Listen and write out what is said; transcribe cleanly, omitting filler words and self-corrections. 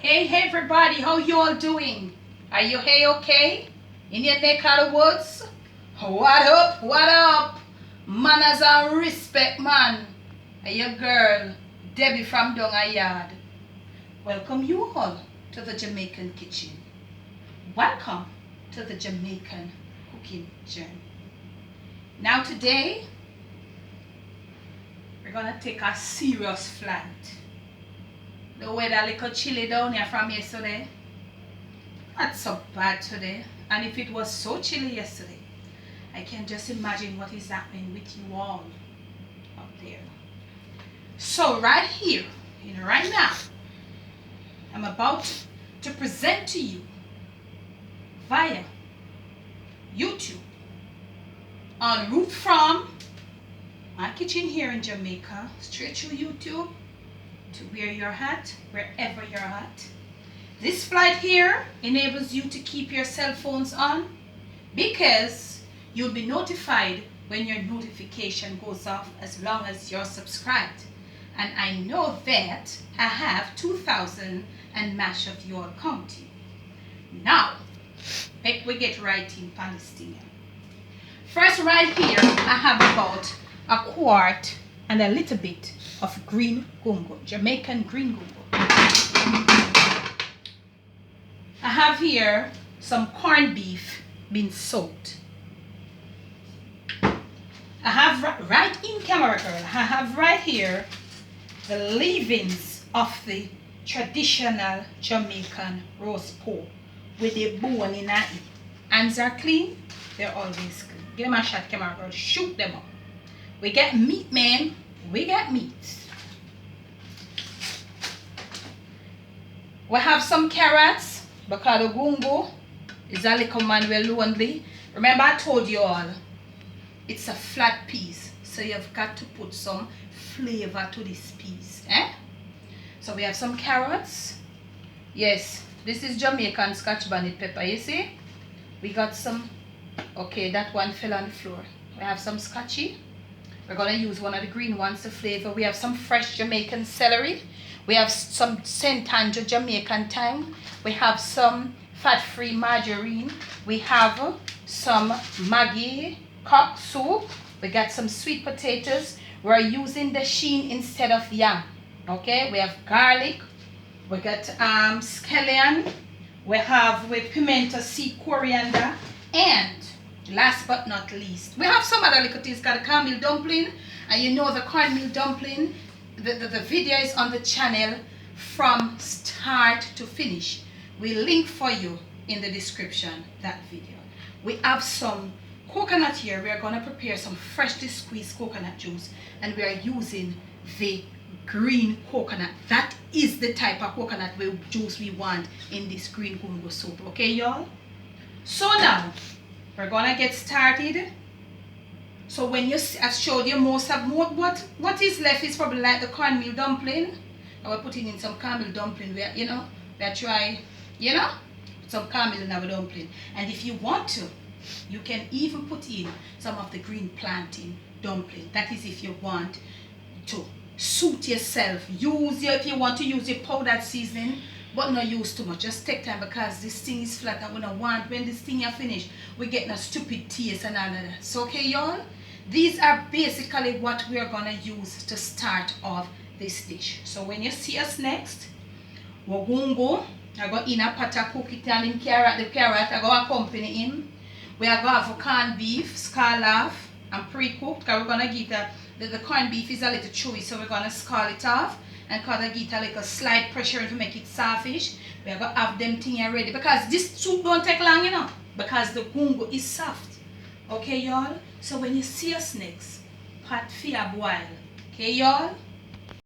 Hey everybody, how you all doing? Are you okay? In your neck of the woods? What up? What up? Manners and respect, man. Are your girl, Debbie from Donga Yard. Welcome you all to the Jamaican kitchen. Welcome to the Jamaican cooking journey. Now today, we're gonna take a serious flight. The weather a little chilly down here from yesterday. Not so bad today. And if it was so chilly yesterday, I can just imagine what is happening with you all up there. So right here, right now, I'm about to present to you via YouTube en route from my kitchen here in Jamaica, straight through YouTube to where you're at, wherever you're at. This flight here enables you to keep your cell phones on because you'll be notified when your notification goes off as long as you're subscribed. And I know that I have 2,000 and mash of your county. Now, make we get right in Palestine. First, right here, I have about a quart and a little bit of green gungo, Jamaican green gungo. I have here some corned beef being soaked. I have right in camera girl, I have right here the leavings of the traditional Jamaican roast pork with the bone in it. Hands are clean, they're always clean. Give them a shot, camera girl, shoot them up. We get meat, man. We got meat. We have some carrots because the gungo is a little man well lonely. Remember I told you all, it's a flat piece. So you've got to put some flavor to this piece. So we have some carrots. Yes, this is Jamaican Scotch bonnet pepper, you see? We got some, okay, that one fell on the floor. We have some scotchy. We're going to use one of the green ones to flavor. We have some fresh Jamaican celery. We have some St. Andrew Jamaican thyme. We have some fat-free margarine. We have some Maggi cock soup. We got some sweet potatoes. We're using the sheen instead of yam. Okay, we have garlic. We got scallion. We have with pimento seed, coriander, and last but not least, we have some other little things. Got a cornmeal dumpling, and you know the cornmeal dumpling, the video is on the channel from start to finish. We link for you in the description that video. We have some coconut here. We are going to prepare some freshly squeezed coconut juice, and we are using the green coconut. That is the type of coconut juice we want in this green gungo soup. Okay, y'all? So now we're gonna get started. So when you I showed you most of what is left is probably like the cornmeal dumpling. And we're putting in some cornmeal dumpling where we are try, some cornmeal in our dumpling. And if you want to, you can even put in some of the green plantain dumpling. That is if you want to suit yourself. If you want to use your powdered seasoning, but not use too much. Just take time because this thing is flat and we don't want when this thing is finished, we get a stupid taste and all of that. So okay, y'all, these are basically what we are gonna use to start off this dish. So when you see us next, we're going to go. I go in a pot of cook it and the carrot I go accompany him. We are going to have corned beef, scallop and pre-cooked because we're gonna get the corned beef is a little chewy, so we're gonna scald it off and kind of get a little slight pressure to make it softish. We are going to have them things ready because this soup don't take long, because the gungo is soft. Okay, y'all? So when you see us next, pot for a boil. Okay, y'all?